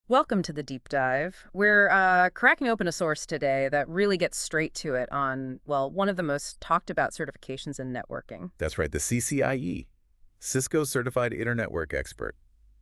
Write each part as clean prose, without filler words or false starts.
Welcome to the deep dive. We're cracking open a source today that really gets straight to it on, well, one of the most talked about certifications in networking. That's right, the CCIE, Cisco Certified Internetwork Expert.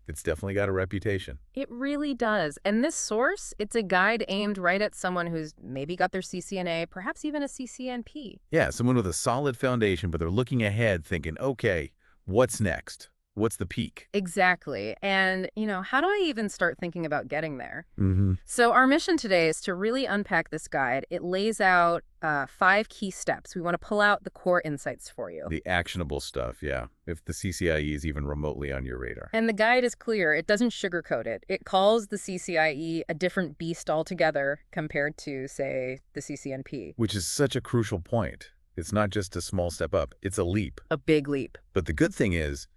It's definitely got a reputation. It really does. And this source, it's a guide aimed right at someone who's maybe got their CCNA, perhaps even a CCNP. Yeah, someone with a solid foundation, but they're looking ahead thinking, okay, what's next? What's the peak? Exactly. And, how do I even start thinking about getting there? Mm-hmm. So our mission today is to really unpack this guide. It lays out 5 key steps. We want to pull out the core insights for you. The actionable stuff, yeah, if the CCIE is even remotely on your radar. And the guide is clear. It doesn't sugarcoat it. It calls the CCIE a different beast altogether compared to, say, the CCNP. Which is such a crucial point. It's not just a small step up, it's a leap. A big leap. But the good thing is,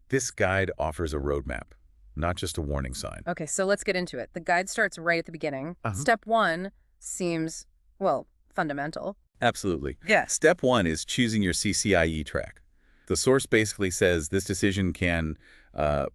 this guide offers a roadmap, not just a warning sign. Okay, so let's get into it. The guide starts right at the beginning. Uh-huh. Step 1 seems, well, fundamental. Absolutely. Yeah. Step 1 is choosing your CCIE track. The source basically says this decision can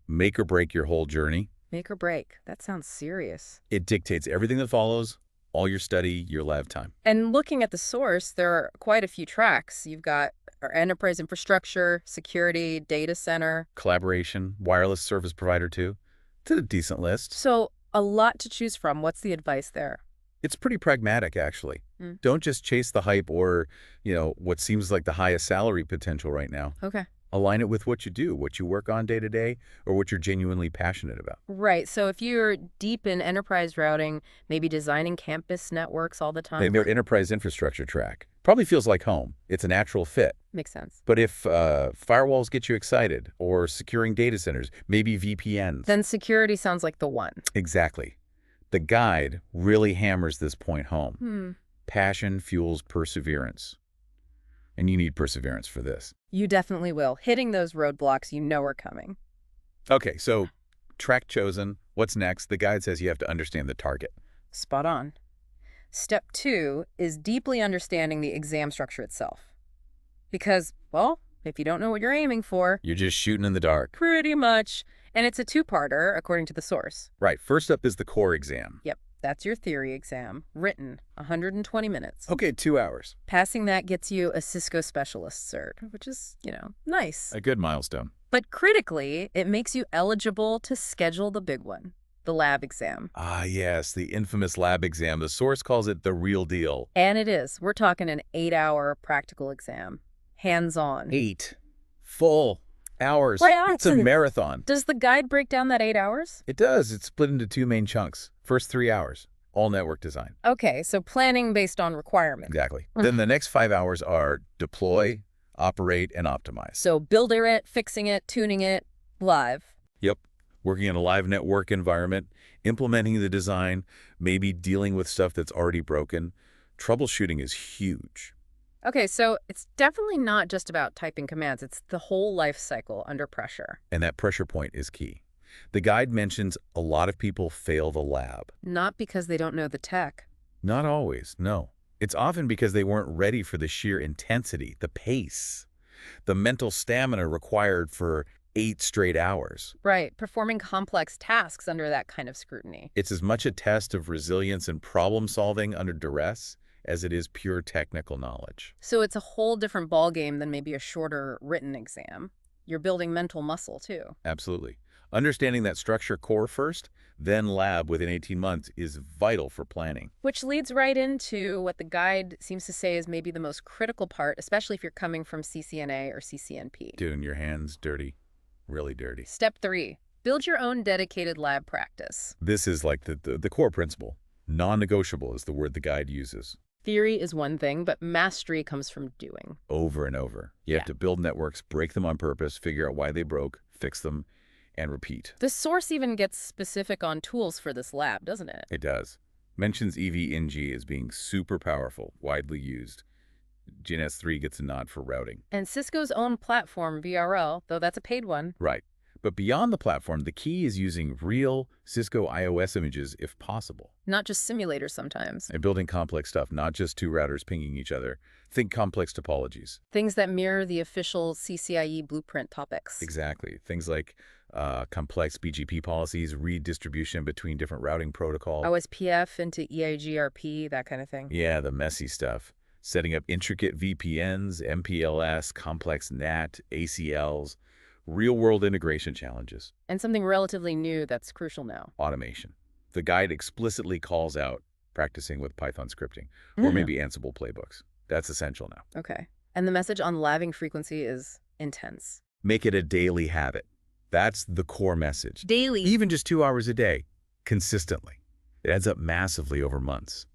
make or break your whole journey. Make or break. That sounds serious. It dictates everything that follows, all your study, your lab time. And looking at the source, there are quite a few tracks. You've got our enterprise infrastructure, security, data center. Collaboration, wireless service provider too. It's a decent list. So a lot to choose from. What's the advice there? It's pretty pragmatic, actually. Don't just chase the hype or, what seems like the highest salary potential right now. Okay. Align it with what you do, what you work on day to day, or what you're genuinely passionate about. Right. So if you're deep in enterprise routing, maybe designing campus networks all the time. Their enterprise infrastructure track probably feels like home. It's a natural fit. Makes sense. But if firewalls get you excited, or securing data centers, maybe VPNs. Then security sounds like the one. Exactly. The guide really hammers this point home. Passion fuels perseverance. And you need perseverance for this. You definitely will. Hitting those roadblocks you know are coming. Okay, so track chosen. What's next? The guide says you have to understand the target. Spot on. Step 2 is deeply understanding the exam structure itself. Because, well, if you don't know what you're aiming for, You're just shooting in the dark. pretty much. And it's a 2-parter, according to the source. Right, first up is the core exam. Yep, that's your theory exam. Written, 120 minutes. Okay, 2 hours. Passing that gets you a Cisco Specialist cert, which is, nice. A good milestone. But critically, it makes you eligible to schedule the big one, the lab exam. Ah, yes, the infamous lab exam. The source calls it the real deal. And it is. We're talking an 8-hour practical exam. Hands-on. 8 full hours. Right, It's a marathon. Does the guide break down that 8 hours? It does. It's split into 2 main chunks. First 3 hours, all network design. Okay, so planning based on requirement. Exactly. Then the next 5 hours are deploy, operate, and optimize. So building it, fixing it, tuning it, live. Yep. Working in a live network environment, implementing the design, maybe dealing with stuff that's already broken. Troubleshooting is huge. Okay, so it's definitely not just about typing commands. It's the whole life cycle under pressure. And that pressure point is key. The guide mentions a lot of people fail the lab. Not because they don't know the tech. Not always, no. It's often because they weren't ready for the sheer intensity, the pace, the mental stamina required for 8 straight hours. Right, performing complex tasks under that kind of scrutiny. It's as much a test of resilience and problem solving under duress as it is pure technical knowledge. So it's a whole different ballgame than maybe a shorter written exam. You're building mental muscle, too. Absolutely. Understanding that structure core first, then lab within 18 months is vital for planning. Which leads right into what the guide seems to say is maybe the most critical part, especially if you're coming from CCNA or CCNP. Doing your hands dirty, really dirty. Step 3, build your own dedicated lab practice. This is like the core principle. Non-negotiable is the word the guide uses. Theory is one thing, but mastery comes from doing. Over and over. You have to build networks, break them on purpose, figure out why they broke, fix them, and repeat. The source even gets specific on tools for this lab, doesn't it? It does. Mentions EVNG as being super powerful, widely used. GNS3 gets a nod for routing. And Cisco's own platform, VIRL, though that's a paid one. Right. But beyond the platform, the key is using real Cisco iOS images if possible. Not just simulators sometimes. And building complex stuff, not just two routers pinging each other. Think complex topologies. Things that mirror the official CCIE blueprint topics. Exactly. Things like complex BGP policies, redistribution between different routing protocols. OSPF into EIGRP, that kind of thing. Yeah, the messy stuff. Setting up intricate VPNs, MPLS, complex NAT, ACLs, real-world integration challenges. And something relatively new that's crucial now. Automation. The guide explicitly calls out practicing with Python scripting, or maybe Ansible playbooks. That's essential now. Okay. And the message on labbing frequency is intense. Make it a daily habit. That's the core message. Daily. Even just 2 hours a day, consistently. It adds up massively over months.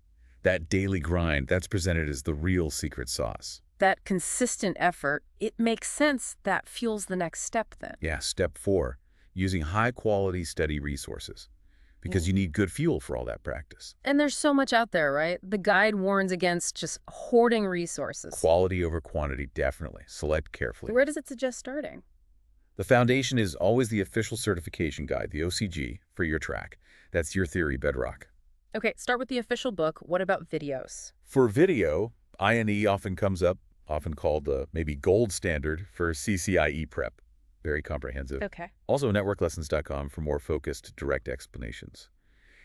That daily grind, that's presented as the real secret sauce. That consistent effort, it makes sense that fuels the next step then. Yeah, step 4, using high-quality study resources. Because you need good fuel for all that practice. And there's so much out there, right? The guide warns against just hoarding resources. Quality over quantity, definitely. Select carefully. Where does it suggest starting? The foundation is always the official certification guide, the OCG, for your track. That's your theory bedrock. Okay, start with the official book. What about videos? For video, INE often comes up, often called the maybe gold standard for CCIE prep. Very comprehensive. Okay. Also, networklessons.com for more focused, direct explanations.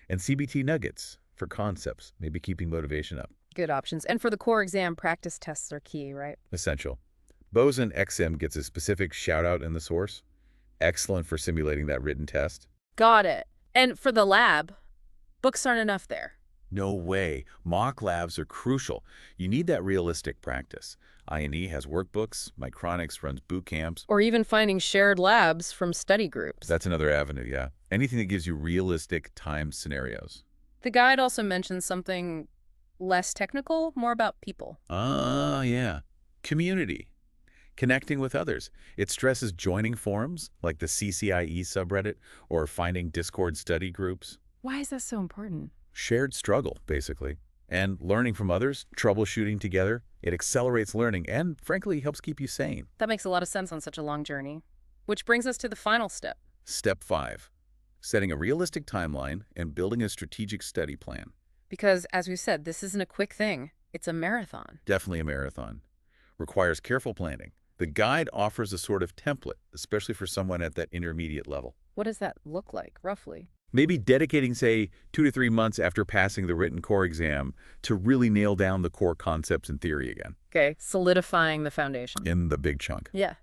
And CBT nuggets for concepts, maybe keeping motivation up. Good options. And for the core exam, practice tests are key, right? Essential. Boson XM gets a specific shout-out in the source. Excellent for simulating that written test. Got it. And for the lab, books aren't enough there. No way. Mock labs are crucial. You need that realistic practice. INE has workbooks, Micronics runs boot camps. Or even finding shared labs from study groups. That's another avenue, yeah. Anything that gives you realistic time scenarios. The guide also mentions something less technical, more about people. Ah, yeah. Community. Connecting with others. It stresses joining forums, like the CCIE subreddit, or finding Discord study groups. Why is that so important? Shared struggle, basically. And learning from others, troubleshooting together, it accelerates learning and, frankly, helps keep you sane. That makes a lot of sense on such a long journey. Which brings us to the final step. Step 5. Setting a realistic timeline and building a strategic study plan. Because, as we said, this isn't a quick thing. It's a marathon. Definitely a marathon. Requires careful planning. The guide offers a sort of template, especially for someone at that intermediate level. What does that look like, roughly? Maybe dedicating, say, 2 to 3 months after passing the written core exam to really nail down the core concepts and theory again. Okay, solidifying the foundation. In the big chunk. Yeah.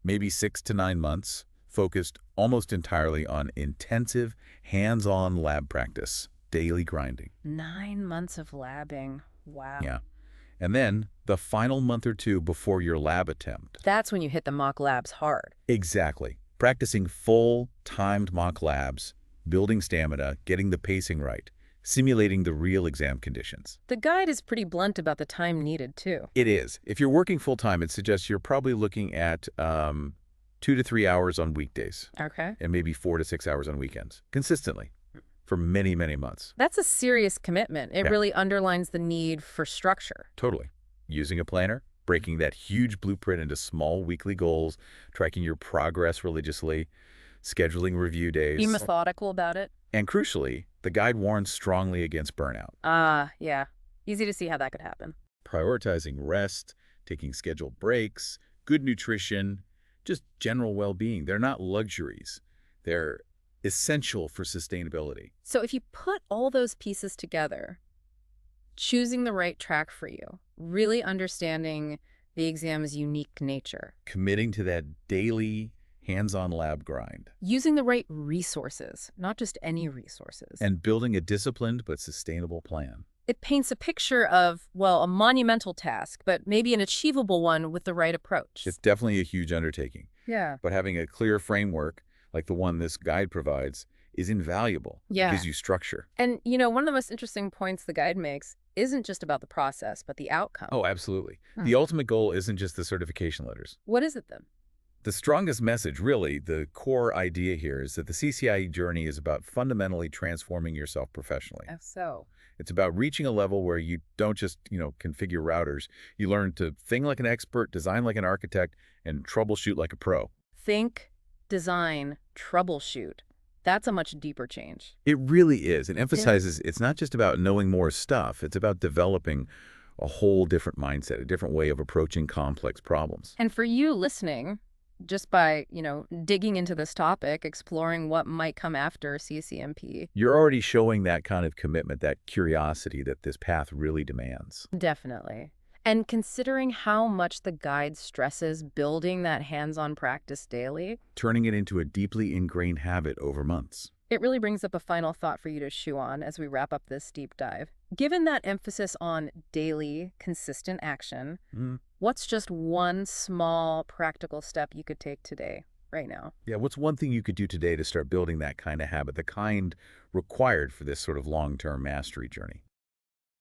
Maybe 6 to 9 months, focused almost entirely on intensive, hands-on lab practice, daily grinding. 9 months of labbing. Wow. Yeah. And then the final month or 2 before your lab attempt. That's when you hit the mock labs hard. Exactly. Practicing full, timed mock labs, building stamina, getting the pacing right, simulating the real exam conditions. The guide is pretty blunt about the time needed, too. It is. If you're working full-time, it suggests you're probably looking at 2 to 3 hours on weekdays. Okay. And maybe 4 to 6 hours on weekends, consistently, for many, many months. That's a serious commitment. It really underlines the need for structure. Totally. Using a planner, breaking that huge blueprint into small weekly goals, tracking your progress religiously, scheduling review days. Be methodical about it. And crucially, the guide warns strongly against burnout. Yeah. Easy to see how that could happen. Prioritizing rest, taking scheduled breaks, good nutrition, just general well-being. They're not luxuries. They're essential for sustainability. So if you put all those pieces together, choosing the right track for you, really understanding the exam's unique nature, Committing to that daily hands-on lab grind, using the right resources, not just any resources, and building a disciplined but sustainable plan. it paints a picture of, well, a monumental task, but maybe an achievable one with the right approach. It's definitely a huge undertaking, Yeah. but having a clear framework like the one this guide provides is invaluable. Yeah. It gives you structure. And, one of the most interesting points the guide makes isn't just about the process, but the outcome. Oh, absolutely. The ultimate goal isn't just the certification letters. What is it then? The strongest message, really, the core idea here is that the CCIE journey is about fundamentally transforming yourself professionally. Oh, so. It's about reaching a level where you don't just, configure routers. You learn to think like an expert, design like an architect, and troubleshoot like a pro. Think, design, troubleshoot. That's a much deeper change. It really is. It Yeah. emphasizes it's not just about knowing more stuff. It's about developing a whole different mindset, a different way of approaching complex problems. And for you listening, just by, digging into this topic, exploring what might come after CCNP, You're already showing that kind of commitment, that curiosity that this path really demands. definitely. And considering how much the guide stresses building that hands-on practice daily, Turning it into a deeply ingrained habit over months. it really brings up a final thought for you to chew on as we wrap up this deep dive. Given that emphasis on daily, consistent action, Mm. what's just one small practical step you could take today, right now? Yeah, what's one thing you could do today to start building that kind of habit, the kind required for this sort of long-term mastery journey?